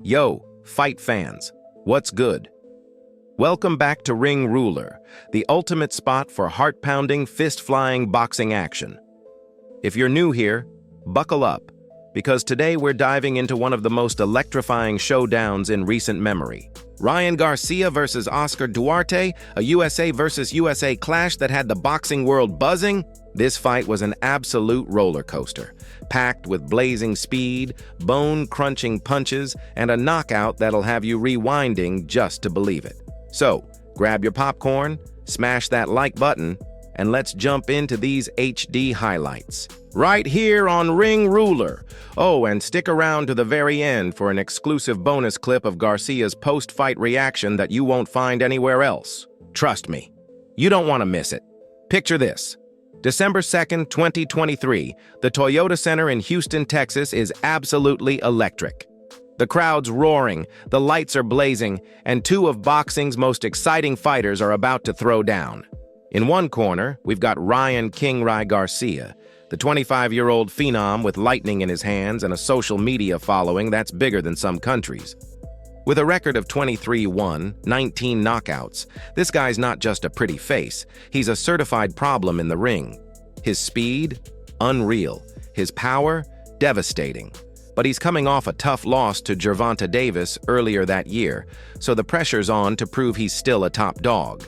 Yo, fight fans, what's good? Welcome back to Ring Ruler, the ultimate spot for heart-pounding, fist-flying boxing action. If you're new here, buckle up, because today we're diving into one of the most electrifying showdowns in recent memory. Ryan Garcia versus Oscar Duarte, a USA versus USA clash that had the boxing world buzzing. This fight was an absolute roller coaster, packed with blazing speed, bone-crunching punches, and a knockout that'll have you rewinding just to believe it. So, grab your popcorn, smash that like button, and let's jump into these HD highlights. Right here on Ring Ruler. Oh, and stick around to the very end for an exclusive bonus clip of Garcia's post-fight reaction that you won't find anywhere else. Trust me, you don't want to miss it. Picture this. December 2nd, 2023, the Toyota Center in Houston, Texas is absolutely electric. The crowd's roaring, the lights are blazing, and two of boxing's most exciting fighters are about to throw down. In one corner, we've got Ryan "King Ry" Garcia, the 25-year-old phenom with lightning in his hands and a social media following that's bigger than some countries. With a record of 23-1, 19 knockouts, this guy's not just a pretty face, he's a certified problem in the ring. His speed? Unreal. His power? Devastating. But he's coming off a tough loss to Gervonta Davis earlier that year, so the pressure's on to prove he's still a top dog.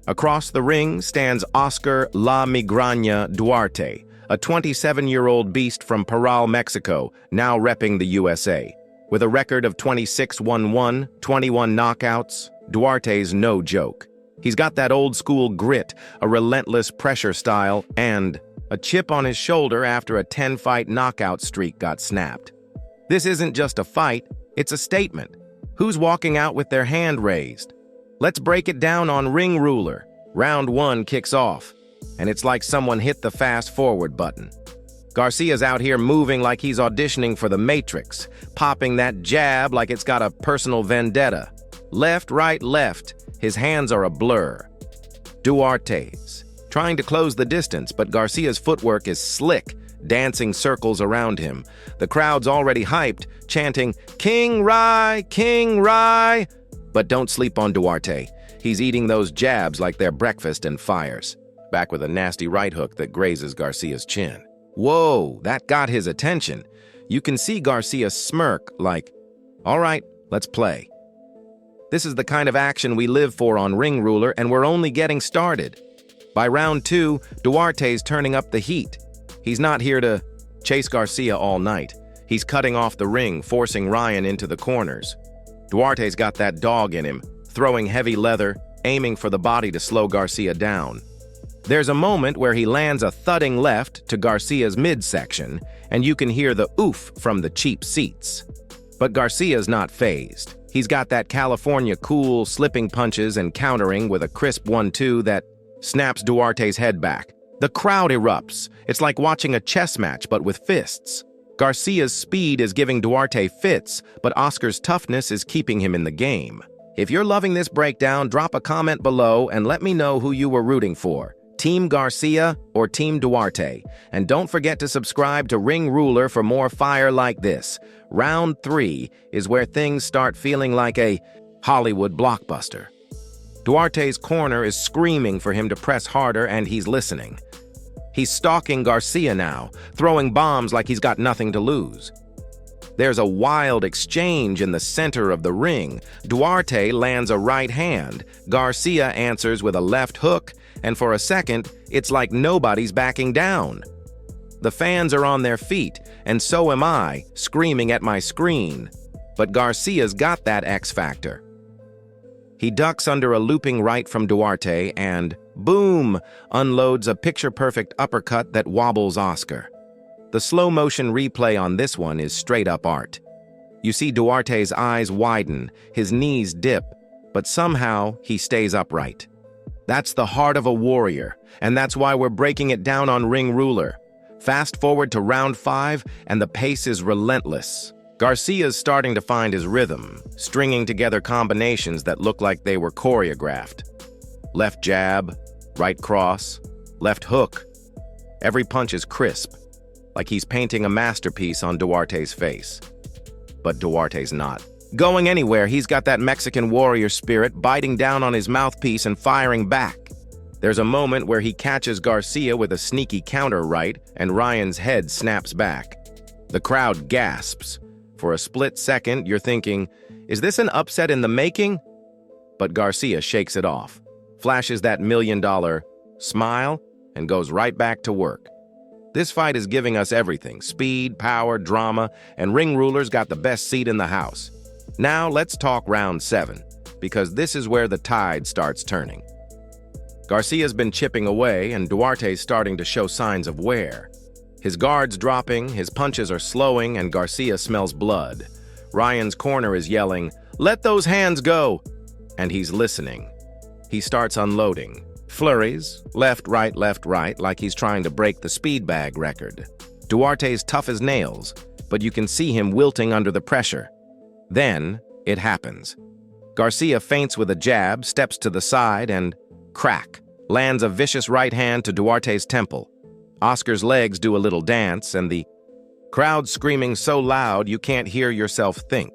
Across the ring stands Oscar "La Migraña" Duarte, a 27-year-old beast from Parral, Mexico, now repping the USA. With a record of 26-1-1, 21 knockouts, Duarte's no joke. He's got that old-school grit, a relentless pressure style, and a chip on his shoulder after a 10-fight knockout streak got snapped. This isn't just a fight, it's a statement. Who's walking out with their hand raised? Let's break it down on Ring Ruler. Round 1 kicks off, and it's like someone hit the fast-forward button. Garcia's out here moving like he's auditioning for the Matrix, popping that jab like it's got a personal vendetta. Left, right, left. His hands are a blur. Duarte's trying to close the distance, but Garcia's footwork is slick, dancing circles around him. The crowd's already hyped, chanting, "King Ry! King Ry!" But don't sleep on Duarte. He's eating those jabs like they're breakfast and fires. Back with a nasty right hook that grazes Garcia's chin. Whoa, that got his attention. You can see Garcia smirk like, all right, let's play. This is the kind of action we live for on Ring Ruler, and we're only getting started. By round 2, Duarte's turning up the heat. He's not here to chase Garcia all night. He's cutting off the ring, forcing Ryan into the corners. Duarte's got that dog in him, throwing heavy leather, aiming for the body to slow Garcia down. There's a moment where he lands a thudding left to Garcia's midsection, and you can hear the oof from the cheap seats. But Garcia's not fazed. He's got that California cool, slipping punches and countering with a crisp 1-2 that snaps Duarte's head back. The crowd erupts. It's like watching a chess match, but with fists. Garcia's speed is giving Duarte fits, but Oscar's toughness is keeping him in the game. If you're loving this breakdown, drop a comment below and let me know who you were rooting for. Team Garcia or Team Duarte. And don't forget to subscribe to Ring Ruler for more fire like this. Round 3 is where things start feeling like a Hollywood blockbuster. Duarte's corner is screaming for him to press harder, and he's listening. He's stalking Garcia now, throwing bombs like he's got nothing to lose. There's a wild exchange in the center of the ring. Duarte lands a right hand. Garcia answers with a left hook, and for a second, it's like nobody's backing down. The fans are on their feet, and so am I, screaming at my screen. But Garcia's got that X factor. He ducks under a looping right from Duarte and, boom, unloads a picture-perfect uppercut that wobbles Oscar. The slow-motion replay on this one is straight-up art. You see Duarte's eyes widen, his knees dip, but somehow he stays upright. That's the heart of a warrior, and that's why we're breaking it down on Ring Ruler. Fast forward to round 5, and the pace is relentless. Garcia's starting to find his rhythm, stringing together combinations that look like they were choreographed. Left jab, right cross, left hook. Every punch is crisp, like he's painting a masterpiece on Duarte's face. But Duarte's not. Going anywhere, he's got that Mexican warrior spirit, biting down on his mouthpiece and firing back. There's a moment where he catches Garcia with a sneaky counter right, and Ryan's head snaps back. The crowd gasps. For a split second, you're thinking, is this an upset in the making? But Garcia shakes it off, flashes that $1 million smile, and goes right back to work. This fight is giving us everything: speed, power, drama, and Ring Ruler's got the best seat in the house. Now let's talk round 7, because this is where the tide starts turning. Garcia's been chipping away, and Duarte's starting to show signs of wear. His guard's dropping, his punches are slowing, and Garcia smells blood. Ryan's corner is yelling, "Let those hands go!" And he's listening. He starts unloading. Flurries, left, right, like he's trying to break the speed bag record. Duarte's tough as nails, but you can see him wilting under the pressure. Then, it happens. Garcia feints with a jab, steps to the side, and crack, lands a vicious right hand to Duarte's temple. Oscar's legs do a little dance, and the crowd screaming so loud you can't hear yourself think.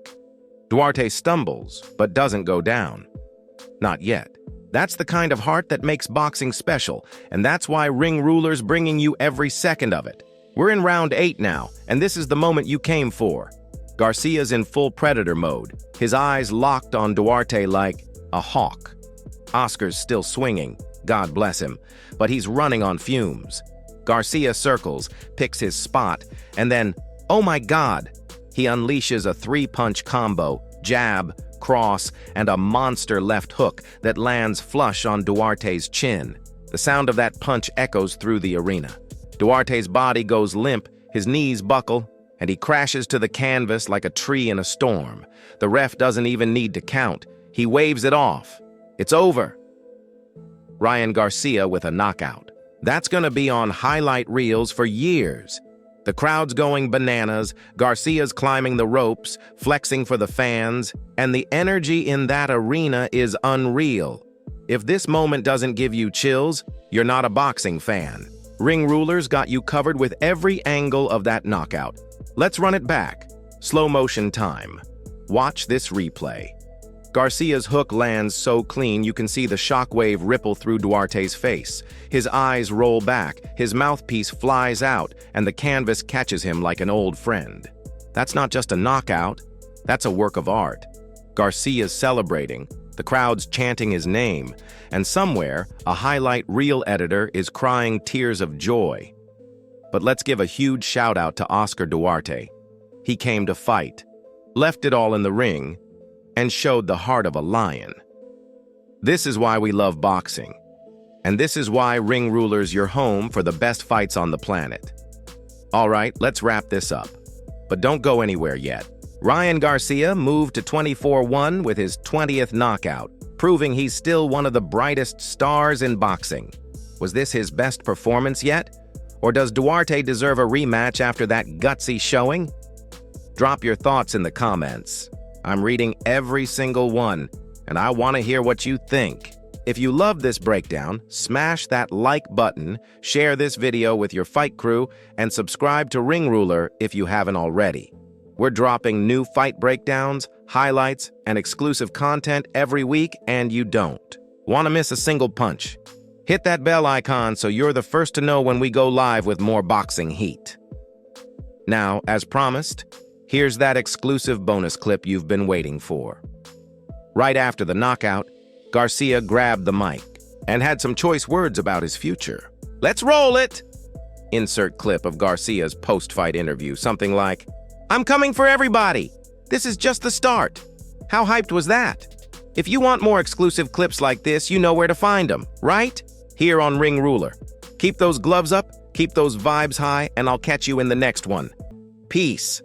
Duarte stumbles, but doesn't go down. Not yet. That's the kind of heart that makes boxing special, and that's why Ring Ruler's bringing you every second of it. We're in round 8 now, and this is the moment you came for. Garcia's in full predator mode, his eyes locked on Duarte like a hawk. Oscar's still swinging, God bless him, but he's running on fumes. Garcia circles, picks his spot, and then, oh my God, he unleashes a 3-punch combo, jab, cross, and a monster left hook that lands flush on Duarte's chin. The sound of that punch echoes through the arena. Duarte's body goes limp, his knees buckle, and he crashes to the canvas like a tree in a storm. The ref doesn't even need to count. He waves it off. It's over. Ryan Garcia with a knockout. That's gonna be on highlight reels for years. The crowd's going bananas, Garcia's climbing the ropes, flexing for the fans, and the energy in that arena is unreal. If this moment doesn't give you chills, you're not a boxing fan. Ring Ruler's got you covered with every angle of that knockout. Let's run it back. Slow motion time. Watch this replay. Garcia's hook lands so clean you can see the shockwave ripple through Duarte's face. His eyes roll back, his mouthpiece flies out, and the canvas catches him like an old friend. That's not just a knockout, that's a work of art. Garcia's celebrating, the crowd's chanting his name, and somewhere, a highlight reel editor is crying tears of joy. But let's give a huge shout out to Oscar Duarte. He came to fight, left it all in the ring, and showed the heart of a lion. This is why we love boxing. And this is why Ring Ruler's your home for the best fights on the planet. All right, let's wrap this up. But don't go anywhere yet. Ryan Garcia moved to 24-1 with his 20th knockout, proving he's still one of the brightest stars in boxing. Was this his best performance yet? Or does Duarte deserve a rematch after that gutsy showing? Drop your thoughts in the comments. I'm reading every single one, and I want to hear what you think. If you love this breakdown, smash that like button, share this video with your fight crew, and subscribe to Ring Ruler if you haven't already. We're dropping new fight breakdowns, highlights, and exclusive content every week, and you don't want to miss a single punch. Hit that bell icon so you're the first to know when we go live with more boxing heat. Now, as promised, here's that exclusive bonus clip you've been waiting for. Right after the knockout, Garcia grabbed the mic and had some choice words about his future. Let's roll it! Insert clip of Garcia's post-fight interview, something like, "I'm coming for everybody! This is just the start!" How hyped was that? If you want more exclusive clips like this, you know where to find them, right? Here on Ring Ruler. Keep those gloves up, keep those vibes high, and I'll catch you in the next one. Peace.